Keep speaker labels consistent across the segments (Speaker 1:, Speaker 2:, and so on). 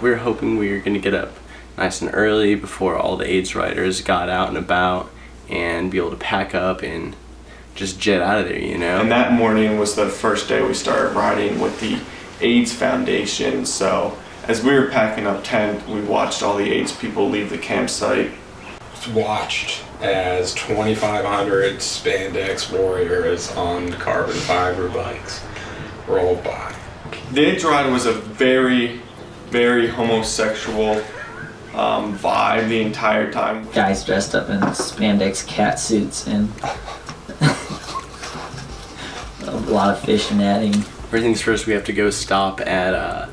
Speaker 1: we were hoping we were going to get up nice and early before all the AIDS riders got out and about and be able to pack up and just jet out of there, you know?
Speaker 2: And that morning was the first day we started riding with the AIDS Foundation. So as we were packing up tent, we watched all the AIDS people leave the campsite.
Speaker 3: Watched as 2,500 spandex warriors on carbon fiber bikes rolled by.
Speaker 2: The AIDS ride was a very, very homosexual vibe the entire time.
Speaker 4: Guys dressed up in spandex cat suits and a lot of fish netting.
Speaker 1: First things first, we have to go stop at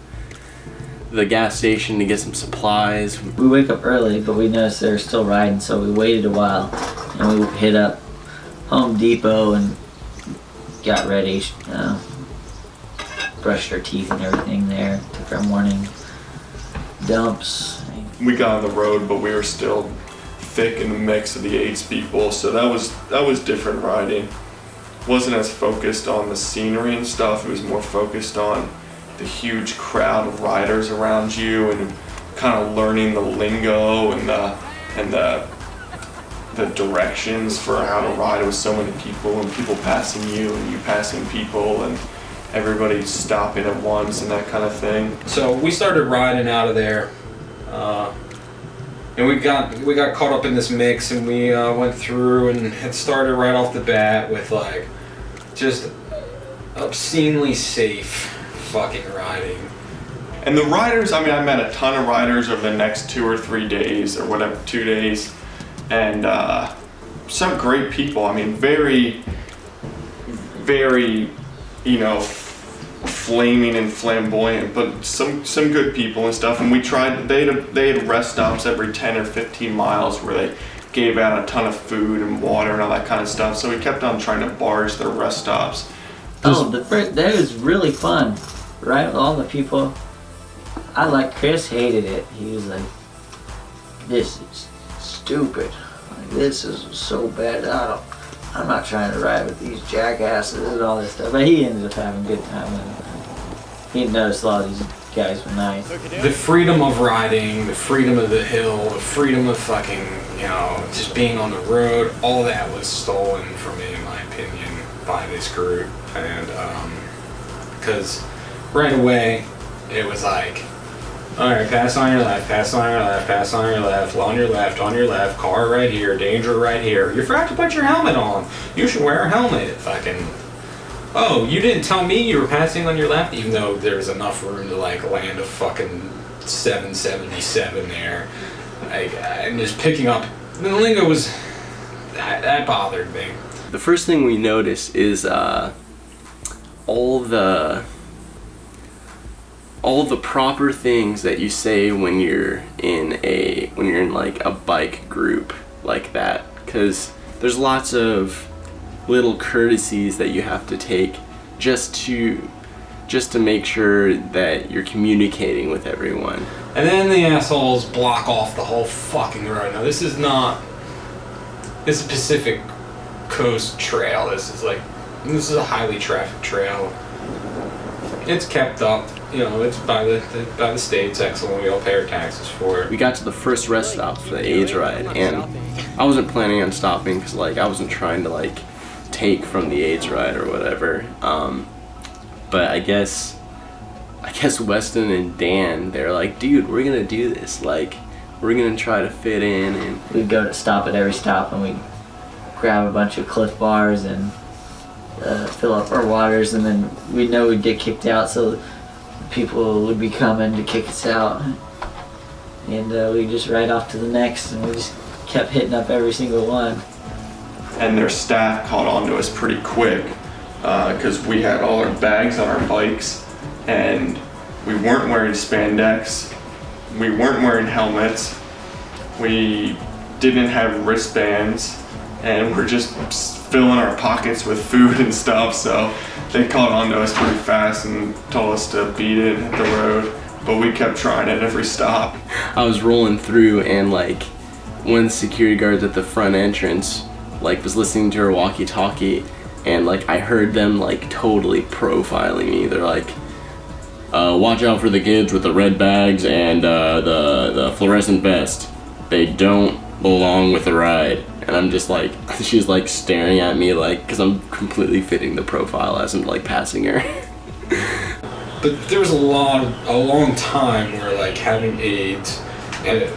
Speaker 1: the gas station to get some supplies.
Speaker 4: We wake up early, but we noticed they were still riding, so we waited a while and we hit up Home Depot and got ready. Brushed our teeth and everything there. Took our morning dumps.
Speaker 2: We got on the road, but we were still thick in the mix of the AIDS people, so that was different riding. Wasn't as focused on the scenery and stuff. It was more focused on the huge crowd of riders around you and kind of learning the lingo and the directions for how to ride with so many people and people passing you and you passing people and everybody stopping at once and that kind of thing.
Speaker 3: So we started riding out of there, and we got caught up in this mix, and we went through and it started right off the bat with like just obscenely safe fucking riding.
Speaker 2: And the riders, I mean, I met a ton of riders over the next 2 or 3 days or whatever, 2 days, and some great people. I mean, very, very, you know, flaming and flamboyant, but some good people and stuff. And we tried, they had rest stops every 10 or 15 miles where they gave out a ton of food and water and all that kind of stuff. So we kept on trying to barge their rest stops.
Speaker 4: That was really fun, right? All the people. Chris hated it. He was like, "This is stupid. Like, this is so bad. I'm not trying to ride with these jackasses and all this stuff." But he ended up having a good time with it. He noticed a lot of these guys were nice.
Speaker 3: The freedom of riding, the freedom of the hill, the freedom of fucking, you know, just being on the road, all that was stolen from me, in my opinion, by this group. And because right away it was like, all right, pass on your left, pass on your left, pass on your left, on your left, car right here, danger right here. You forgot to put your helmet on. You should wear a helmet. Fucking, oh, you didn't tell me you were passing on your left, even though there's enough room to like land a fucking 777 there. Like, and just picking up, the lingo was, that bothered me.
Speaker 1: The first thing we notice is all the proper things that you say when you're in like a bike group like that, because there's lots of little courtesies that you have to take just to make sure that you're communicating with everyone.
Speaker 3: And then the assholes block off the whole fucking road. Now this is Pacific Coast Trail. This is a highly trafficked trail. It's kept up, you know, it's by the state's excellent. We all pay our taxes for it.
Speaker 1: We got to the first rest stop for the AIDS ride, and I wasn't planning on stopping because like I wasn't trying to like take from the AIDS ride or whatever. But I guess Weston and Dan, they're like, dude, we're gonna do this. Like, we're gonna try to fit in. And
Speaker 4: we'd go to stop at every stop and we'd grab a bunch of Cliff Bars and fill up our waters, and then we'd know we'd get kicked out, so people would be coming to kick us out, and we'd just ride off to the next, and we just kept hitting up every single one.
Speaker 2: And their staff caught on to us pretty quick because we had all our bags on our bikes and we weren't wearing spandex, we weren't wearing helmets, we didn't have wristbands, and we're just filling our pockets with food and stuff. So they caught on to us pretty fast and told us to beat it and hit the road, but we kept trying at every stop.
Speaker 1: I was rolling through, and like one of the security guards at the front entrance like was listening to her walkie-talkie, and like I heard them like totally profiling me. They're like, watch out for the kids with the red bags and the fluorescent vest. They don't belong with the ride. And I'm just like, she's like staring at me like, because I'm completely fitting the profile as I'm like passing her.
Speaker 3: But there was a long time where like having AIDS and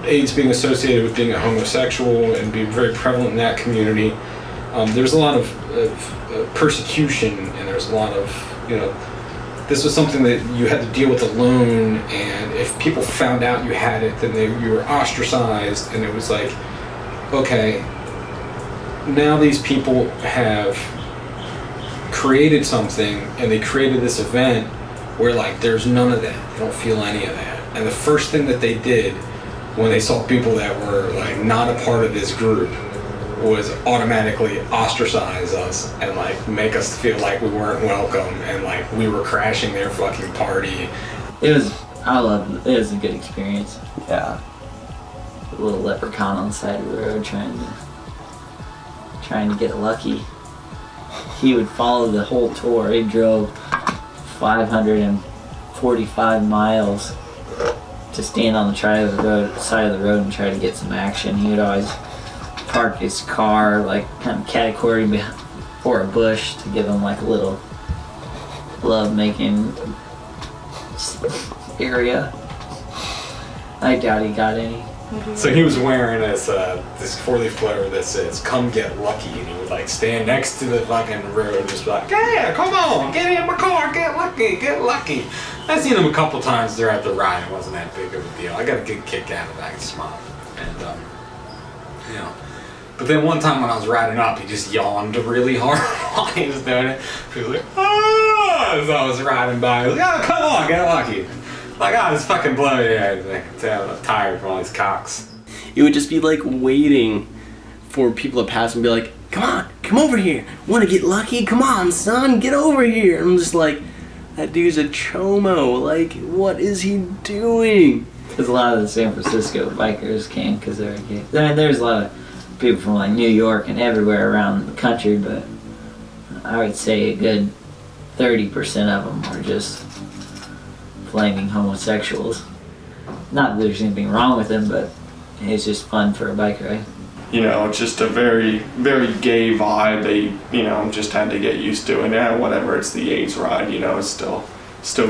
Speaker 3: AIDS being associated with being a homosexual and being very prevalent in that community, there's a lot of persecution, and there's a lot of, you know, this was something that you had to deal with alone, and if people found out you had it, then you were ostracized, and it was like, okay, now these people have created something, and they created this event where like there's none of that. They don't feel any of that. And the first thing that they did when they saw people that were like not a part of this group was automatically ostracize us and like make us feel like we weren't welcome and like we were crashing their fucking party.
Speaker 4: I loved it. It was a good experience. Yeah. A little leprechaun on the side of the road trying to get lucky. He would follow the whole tour. He drove 545 miles to stand on the side of the road and try to get some action. He would always park his car like kind of catty-cornered before a bush to give him like a little love-making area. I doubt he got any.
Speaker 3: So he was wearing this 4-leaf clover that says "Come get lucky," and he would like stand next to the fucking road and just be like, "Yeah, come on, get in my car, get lucky, get lucky." I've seen him a couple times throughout the ride. It wasn't that big of a deal. I got a good kick out of that. I smiled, and you know. But then one time when I was riding up, he just yawned really hard while he was doing it. He was like, "Ah!" As I was riding by, he was like, "Oh, come on, get lucky." Like, oh, this fucking blowy. I'm tired from all these cocks.
Speaker 1: It would just be like waiting for people to pass and be like, "Come on, come over here. Want to get lucky? Come on, son, get over here." And I'm just like, that dude's a chomo. Like, what is he doing?
Speaker 4: Because a lot of the San Francisco bikers came because they were gay. I mean, there's a lot of people from like New York and everywhere around the country, but I would say a good 30% of them are just flaming homosexuals. Not that there's anything wrong with them, but it's just fun for a bike ride.
Speaker 2: You know, it's just a very, very gay vibe. They, you know, just had to get used to it. Yeah, whatever, it's the AIDS ride, you know, it's still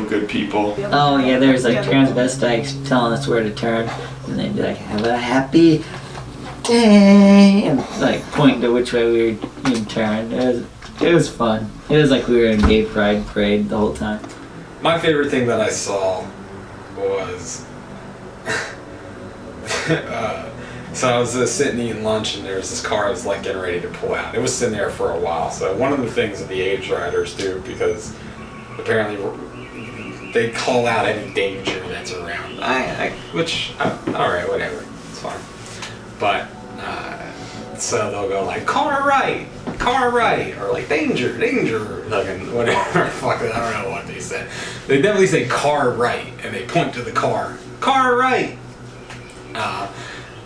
Speaker 2: good people.
Speaker 4: Oh yeah, there's like transvestites telling us where to turn, and they'd be like, "Have a happy day," and like pointing to which way we would turn. It was fun. It was like we were in a gay pride parade the whole time.
Speaker 3: My favorite thing that I saw was so I was sitting eating lunch, and there was this car I was like getting ready to pull out. It was sitting there for a while. So one of the things that the AIDS riders do, because apparently they call out any danger that's around. All right, whatever, it's fine. But so they'll go like car right, or like danger, fucking whatever. Fuck it, I don't know what they said. They definitely say car right, and they point to the car right.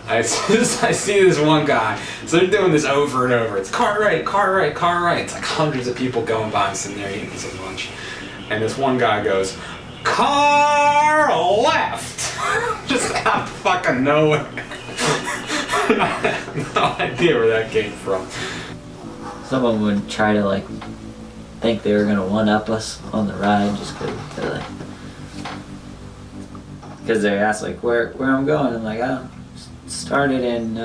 Speaker 3: I see this one guy, so they're doing this over and over. It's car right. It's like hundreds of people going by and sitting there eating some lunch. And this one guy goes, car left! Just out of fucking nowhere. I have no idea where that came from.
Speaker 4: Someone would try to like think they were gonna one-up us on the ride just because they asked like where I'm going. I'm like, "Oh, started in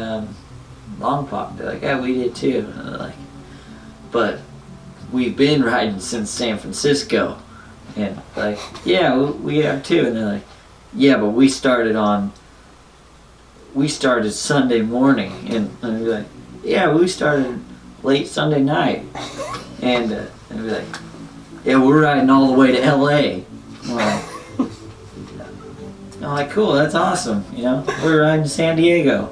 Speaker 4: Longpop." They're like, "Yeah, we did too." And they're like, "But we've been riding since San Francisco." And like, "Yeah, we have too." And they're like, "Yeah, but we started Sunday morning." And I'd be like, "Yeah, we started late Sunday night." And I'd be like, "Yeah, we're riding all the way to LA." I'm like, "Cool, that's awesome, you know, we're riding to San Diego."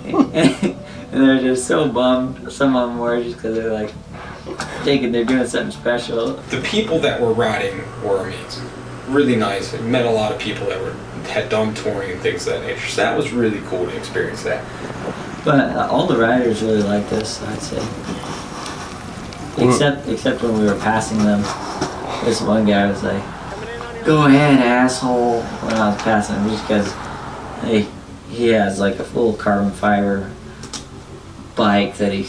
Speaker 4: And they're just so bummed. Some of them were just because they're like thinking they're doing something special.
Speaker 3: The people that were riding were amazing. Really nice. I met a lot of people that had done touring and things of that nature. So that was really cool to experience that.
Speaker 4: But all the riders really liked us, I'd say. Except when we were passing them this one guy was like, "Go ahead, asshole," when I was passing him, just because he has like a full carbon fiber bike that he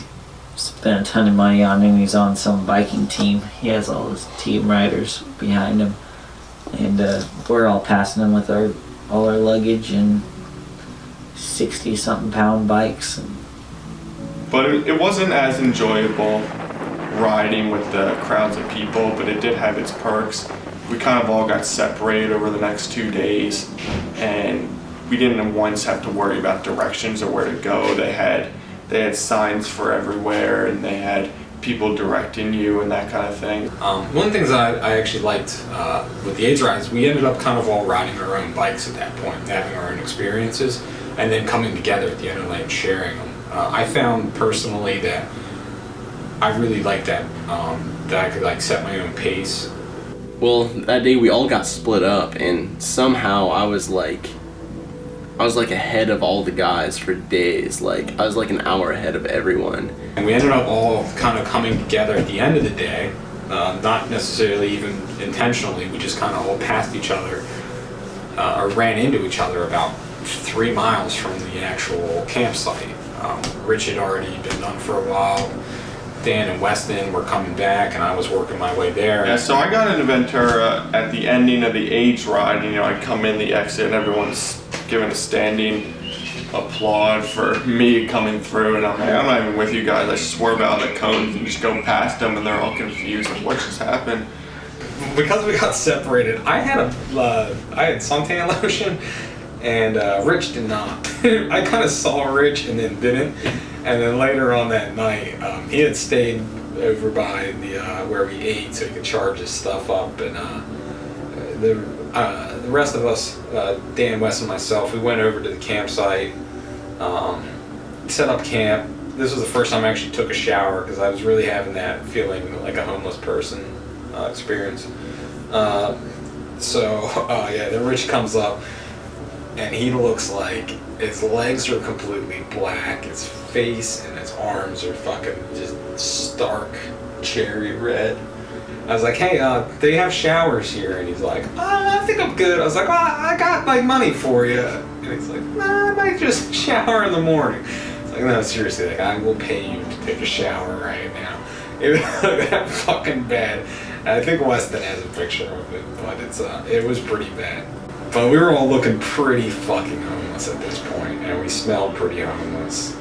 Speaker 4: spent a ton of money on, and he's on some biking team. He has all his team riders behind him, and we're all passing him with all our luggage and 60-something pound bikes.
Speaker 2: But it wasn't as enjoyable riding with the crowds of people, but it did have its perks. We kind of all got separated over the next 2 days, and we didn't once have to worry about directions or where to go. They had signs for everywhere, and they had people directing you and that kind of thing.
Speaker 3: One of the things I actually liked with the AIDS rides, we ended up kind of all riding our own bikes at that point, having our own experiences, and then coming together at the end of the night and sharing them. I found personally that I really liked that, that I could like set my own pace.
Speaker 1: Well, that day we all got split up, and somehow I was like ahead of all the guys for days. Like I was like an hour ahead of everyone.
Speaker 3: And we ended up all kind of coming together at the end of the day, not necessarily even intentionally. We just kind of all passed each other, or ran into each other about 3 miles from the actual campsite. Rich had already been done for a while. Dan and Weston were coming back, and I was working my way there.
Speaker 2: Yeah, so I got into Ventura at the ending of the AIDS ride. You know, I'd come in the exit, and everyone's giving a standing applaud for me coming through, and I'm like, I'm not even with you guys. I swerve out the cones and just go past them, and they're all confused. Like, what just happened?
Speaker 3: Because we got separated, I had suntan lotion, and Rich did not. I kind of saw Rich and then didn't. And then later on that night, he had stayed over by the where we ate so he could charge his stuff up. And the rest of us, Dan, Wes, and myself, we went over to the campsite, set up camp. This was the first time I actually took a shower because I was really having that feeling like a homeless person experience. Then Rich comes up, and he looks like his legs are completely black, his face and his arms are fucking just stark cherry red. I was like, hey, they have showers here, and he's like, I think I'm good. I was like, I got like money for you, and he's like, I might just shower in the morning. It's like, no, seriously, like I will pay you to take a shower right now. It was that fucking bad. And I think Weston has a picture of it, but it was pretty bad. But we were all looking pretty fucking homeless at this point, and we smelled pretty homeless.